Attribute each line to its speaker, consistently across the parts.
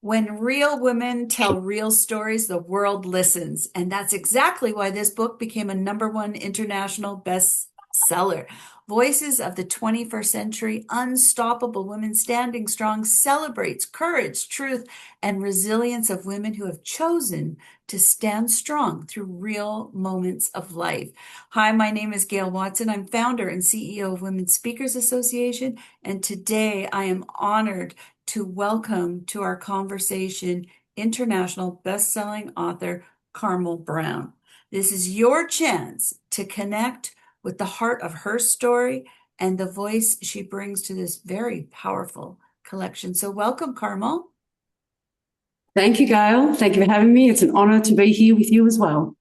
Speaker 1: When real women tell real stories, the world listens. And that's exactly why this book became a #1 international bestseller. Voices of the 21st Century, Unstoppable Women Standing Strong celebrates courage, truth, and resilience of women who have chosen to stand strong through real moments of life. Hi, my name is Gail Watson. I'm founder and CEO of Women Speakers Association, and today I am honored to welcome to our conversation international best-selling author Carmel Brown. This is your chance to connect with the heart of her story and the voice she brings to this very powerful collection. So welcome, Carmel.
Speaker 2: Thank you, Gail. Thank you for having me. It's an honor to be here with you as well.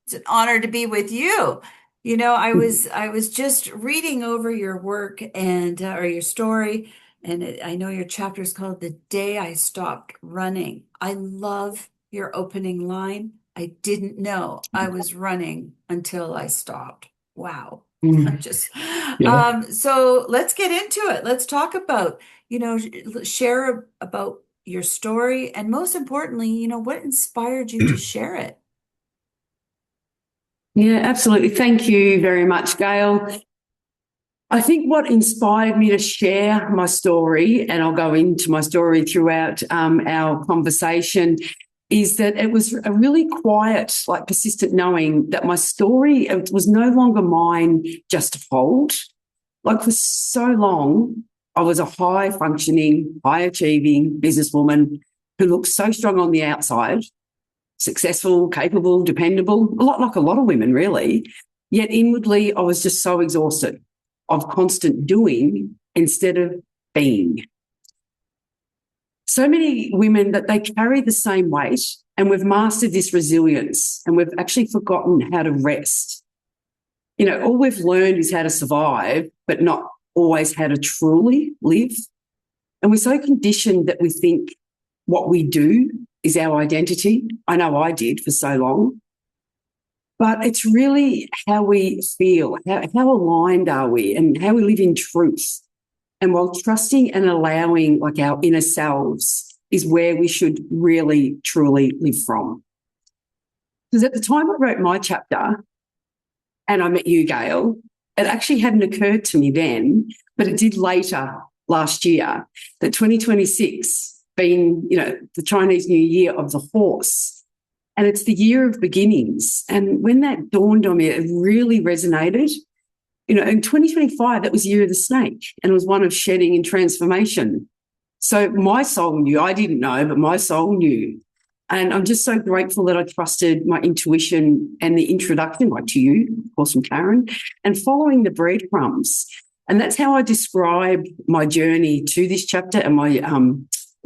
Speaker 1: It's an honor to be with you. You know, I was just reading over your work and or your story, and I know your chapter is called "The Day I Stopped Running." I love your opening line. I didn't know I was running until I stopped. Wow. I'm
Speaker 2: Mm,
Speaker 1: just
Speaker 2: yeah.
Speaker 1: so let's get into it. Let's talk about, share about your story and most importantly, what inspired you to share it?
Speaker 2: Yeah, absolutely. Thank you very much, Gail. I think what inspired me to share my story, and I'll go into my story throughout our conversation, is that it was a really quiet, like persistent knowing that my story it was no longer mine just to hold. Like for so long, I was a high functioning, high achieving businesswoman who looked so strong on the outside, successful, capable, dependable, a lot like a lot of women, really. Yet inwardly, I was just so exhausted of constant doing instead of being. So many women that they carry the same weight, and we've mastered this resilience and we've actually forgotten how to rest. You know, all we've learned is how to survive, but not always how to truly live. And we're so conditioned that we think what we do is our identity. I know I did for so long. But it's really how we feel, how aligned are we, and how we live in truth. And while trusting and allowing like our inner selves is where we should really, truly live from. Because at the time I wrote my chapter and I met you, Gail, it actually hadn't occurred to me then, but it did later last year that 2026 being, the Chinese New Year of the horse, and it's the year of beginnings. And when that dawned on me, it really resonated. You know, in 2025, that was the year of the snake, and it was one of shedding and transformation. So my soul knew, I didn't know, but my soul knew. And I'm just so grateful that I trusted my intuition and the introduction, like to you, of course, from Karen, and following the breadcrumbs. And that's how I describe my journey to this chapter and my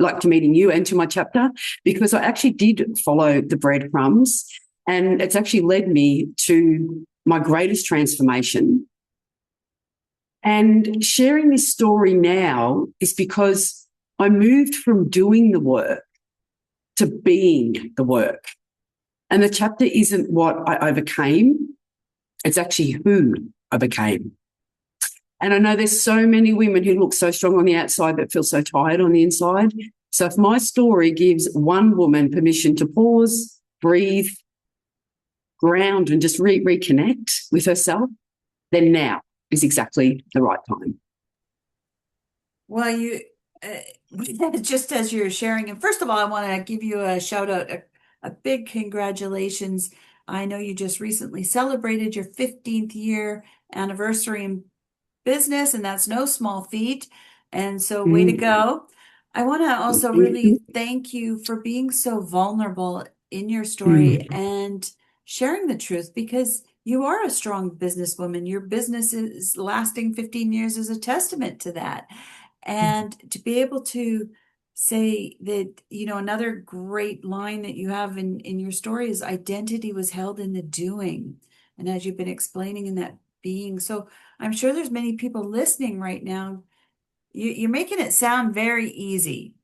Speaker 2: like to meeting you and to my chapter, because I actually did follow the breadcrumbs, and it's actually led me to my greatest transformation. And sharing this story now is because I moved from doing the work to being the work. And the chapter isn't what I overcame, it's actually who I became. And I know there's so many women who look so strong on the outside but feel so tired on the inside. So if my story gives one woman permission to pause, breathe, ground, and just reconnect with herself, then now is exactly the right time.
Speaker 1: Well, just as you're sharing, and first of all, I want to give you a shout out, a big congratulations. I know you just recently celebrated your 15th year anniversary in business, and that's no small feat. And so, way to
Speaker 2: Mm.
Speaker 1: go. I want to also really thank you for being so vulnerable in your story
Speaker 2: Mm.
Speaker 1: and sharing the truth because you are a strong businesswoman. Your business is lasting 15 years is a testament to that. And to be able to say that, another great line that you have in your story is identity was held in the doing. And as you've been explaining in that being. So I'm sure there's many people listening right now. You're making it sound very easy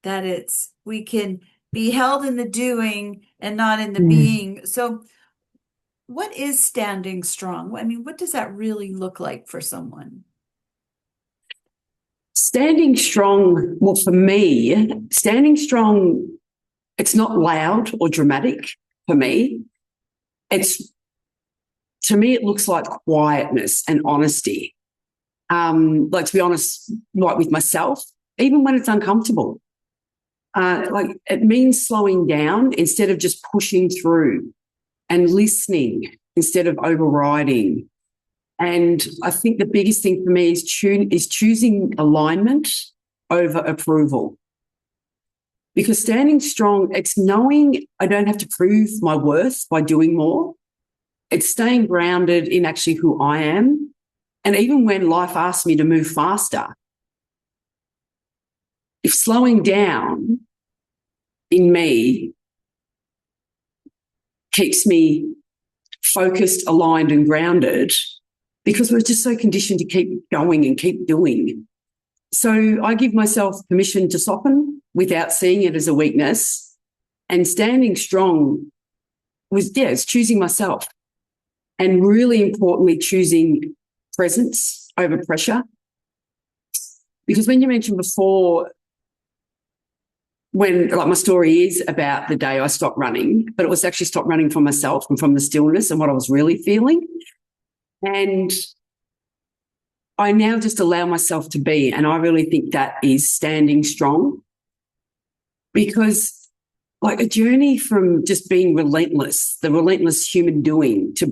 Speaker 1: that we can be held in the doing and not in the
Speaker 2: Mm.
Speaker 1: being. So what is standing strong? I mean, what does that really look like for someone?
Speaker 2: Standing strong, well, for me, standing strong, it's not loud or dramatic for me. To me, it looks like quietness and honesty. Like, to be honest, like with myself, even when it's uncomfortable. Like, it means slowing down instead of just pushing through, and listening instead of overriding. And I think the biggest thing for me is choosing alignment over approval. Because standing strong, it's knowing I don't have to prove my worth by doing more. It's staying grounded in actually who I am. And even when life asks me to move faster, if slowing down in me keeps me focused, aligned, and grounded, because we're just so conditioned to keep going and keep doing. So I give myself permission to soften without seeing it as a weakness. And standing strong it's choosing myself. And really importantly, choosing presence over pressure. Because when you mentioned before, when, like, my story is about the day I stopped running, but it was actually stopped running from myself and from the stillness and what I was really feeling. And I now just allow myself to be. And I really think that is standing strong, because, like, a journey from just being relentless, the relentless human doing, to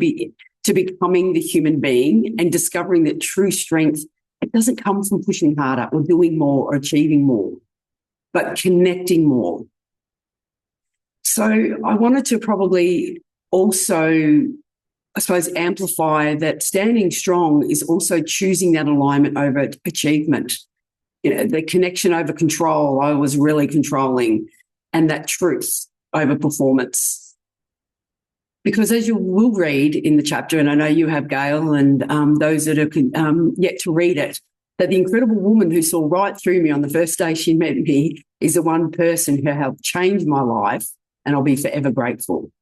Speaker 2: becoming the human being and discovering that true strength, it doesn't come from pushing harder or doing more or achieving more, but connecting more. So I wanted to probably also, I suppose, amplify that standing strong is also choosing that alignment over achievement. You know, the connection over control, I was really controlling, and that truth over performance. Because as you will read in the chapter, and I know you have, Gail, and those that are yet to read it, that the incredible woman who saw right through me on the first day she met me is the one person who helped change my life, and I'll be forever grateful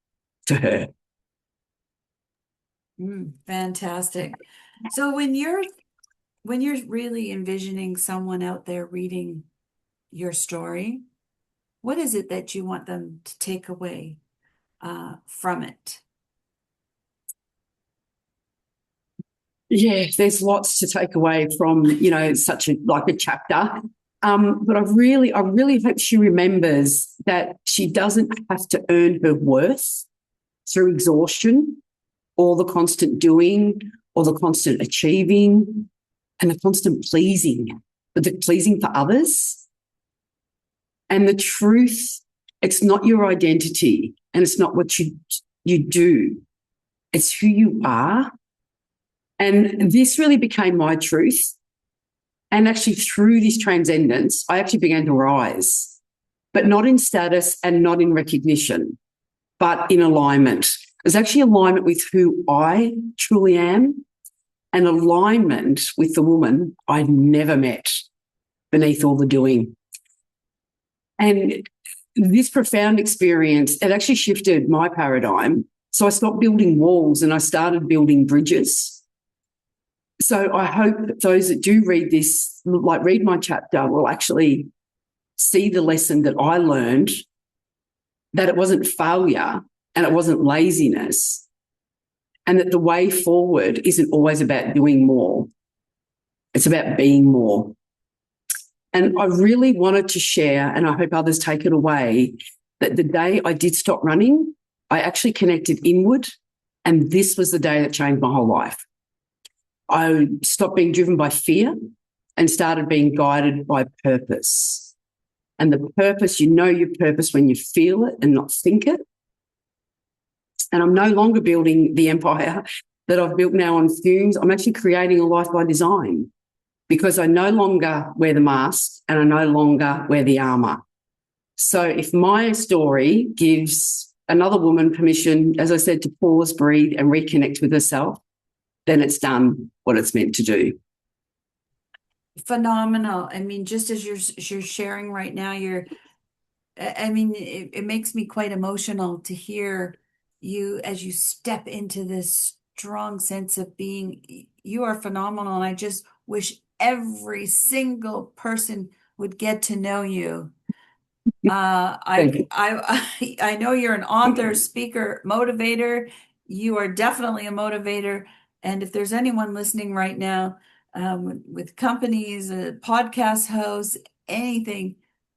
Speaker 2: to her.
Speaker 1: Fantastic. So when you're really envisioning someone out there reading your story, what is it that you want them to take away from it?
Speaker 2: Yeah, there's lots to take away from, such a chapter. But I really hope she remembers that she doesn't have to earn her worth through exhaustion, or the constant doing, or the constant achieving, and the constant pleasing, but the pleasing for others. And the truth, it's not your identity, and it's not what you do. It's who you are. And this really became my truth. And actually, through this transcendence, I actually began to rise, but not in status and not in recognition, but in alignment. It's actually alignment with who I truly am, and alignment with the woman I'd never met beneath all the doing. And this profound experience, it actually shifted my paradigm. So I stopped building walls and I started building bridges. So I hope that those that do read this, read my chapter, will actually see the lesson that I learned, that it wasn't failure and it wasn't laziness, and that the way forward isn't always about doing more. It's about being more. And I really wanted to share, and I hope others take it away, that the day I did stop running, I actually connected inward, and this was the day that changed my whole life. I stopped being driven by fear and started being guided by purpose. And the purpose, your purpose when you feel it and not think it. And I'm no longer building the empire that I've built now on fumes. I'm actually creating a life by design, because I no longer wear the mask and I no longer wear the armour. So if my story gives another woman permission, as I said, to pause, breathe and reconnect with herself, then it's done what it's meant to do.
Speaker 1: Phenomenal. I mean, just as you're sharing right now, it makes me quite emotional to hear you as you step into this strong sense of being. You are phenomenal. And I just wish every single person would get to know you.
Speaker 2: Thank you.
Speaker 1: I know you're an author, speaker, motivator. You are definitely a motivator. And if there's anyone listening right now, with companies, podcast hosts, anything,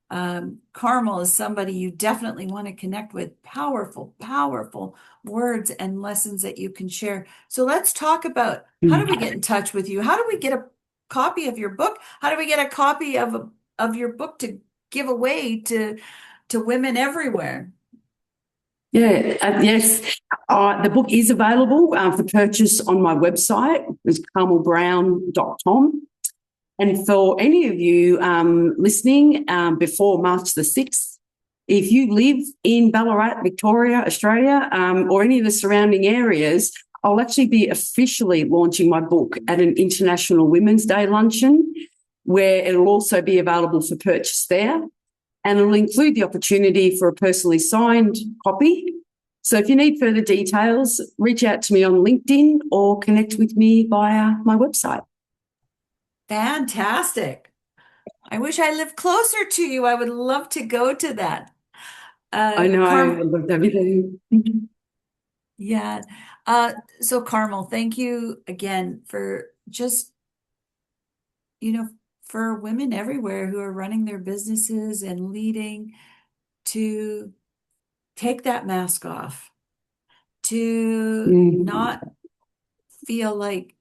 Speaker 1: Carmel is somebody you definitely want to connect with. Powerful, powerful words and lessons that you can share. So let's talk about, how do we get in touch with you? How do we get a copy of your book? How do we get a copy of your book to give away to women everywhere?
Speaker 2: Yeah, yes. The book is available for purchase on my website. It's carmelbrown.com. And for any of you listening before March the 6th, if you live in Ballarat, Victoria, Australia, or any of the surrounding areas, I'll actually be officially launching my book at an International Women's Day luncheon, where it'll also be available for purchase there. And it'll include the opportunity for a personally signed copy. So if you need further details, reach out to me on LinkedIn or connect with me via my website.
Speaker 1: Fantastic. I wish I lived closer to you. I would love to go to that.
Speaker 2: I know, I loved everything.
Speaker 1: Yeah. So Carmel, thank you again for just, for women everywhere who are running their businesses and leading, to take that mask off, to not feel like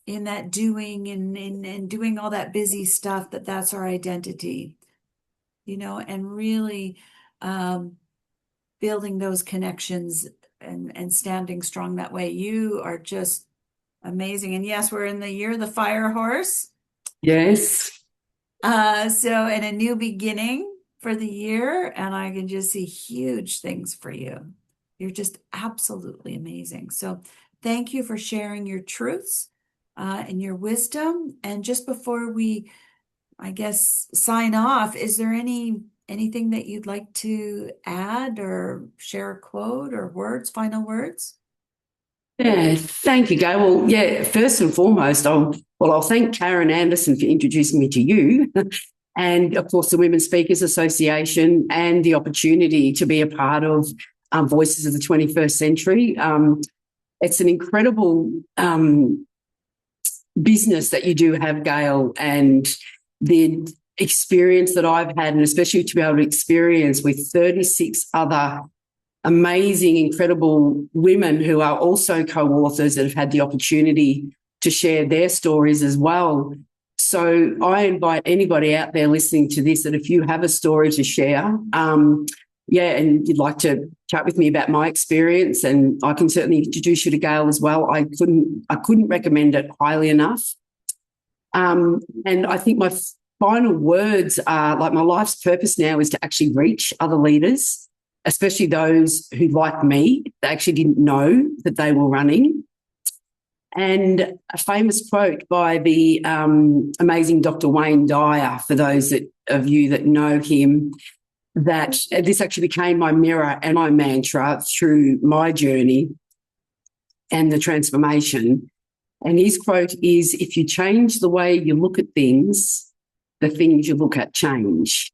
Speaker 1: in that doing and doing all that busy stuff, that's our identity, and really building those connections and standing strong that way. You are just amazing. And yes, we're in the year of the fire horse.
Speaker 2: Yes.
Speaker 1: So, and a new beginning for the year, and I can just see huge things for you. You're just absolutely amazing. So thank you for sharing your truths and your wisdom. And just before we, I guess, sign off, is there anything that you'd like to add or share a quote or words, final words?
Speaker 2: Yeah, thank you, Gail. Well, yeah, first and foremost, I'll thank Karen Anderson for introducing me to you. And of course, the Women Speakers Association, and the opportunity to be a part of Voices of the 21st Century. It's an incredible business that you do have, Gail, and the experience that I've had, and especially to be able to experience with 36 other amazing, incredible women who are also co-authors that have had the opportunity to share their stories as well. So I invite anybody out there listening to this that if you have a story to share, and you'd like to chat with me about my experience, and I can certainly introduce you to Gail as well. I couldn't recommend it highly enough. And I think my final words are, like, my life's purpose now is to actually reach other leaders, especially those who, like me, they actually didn't know that they were running. And a famous quote by the amazing Dr. Wayne Dyer, for those of you that know him, that this actually became my mirror and my mantra through my journey and the transformation. And his quote is, "If you change the way you look at things, the things you look at change."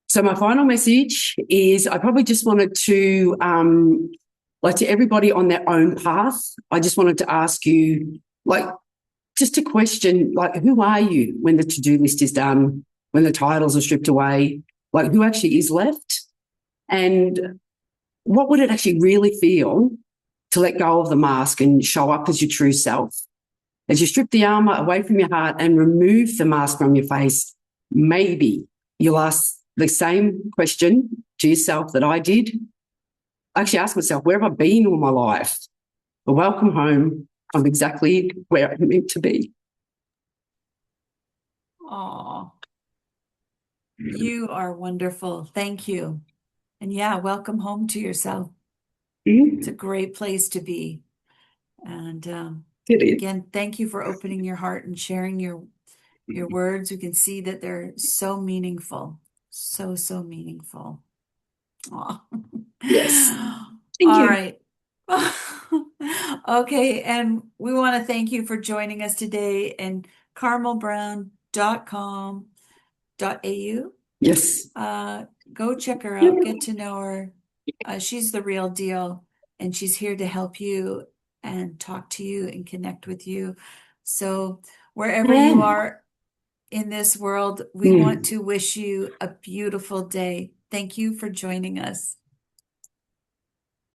Speaker 2: So my final message is, I probably just wanted to, to everybody on their own path, I just wanted to ask you, just to question, who are you when the to-do list is done, when the titles are stripped away? Who actually is left? And what would it actually really feel to let go of the mask and show up as your true self? As you strip the armour away from your heart and remove the mask from your face, maybe you'll ask the same question to yourself that I did. I actually asked myself, where have I been all my life? Well, welcome home. I'm exactly where I'm meant to be.
Speaker 1: Oh, you are wonderful. Thank you. And yeah, welcome home to yourself. It's a great place to be. And again, thank you for opening your heart and sharing your words. We can see that they're so meaningful. So meaningful. Oh.
Speaker 2: Yes.
Speaker 1: All right. Okay. And we want to thank you for joining us today. And carmelbrown.com.au.
Speaker 2: Yes.
Speaker 1: Go check her out, get to know her. She's the real deal, and she's here to help you and talk to you and connect with you. So wherever you
Speaker 2: Yeah.
Speaker 1: are in this world, we
Speaker 2: Mm.
Speaker 1: want to wish you a beautiful day. Thank you for joining us.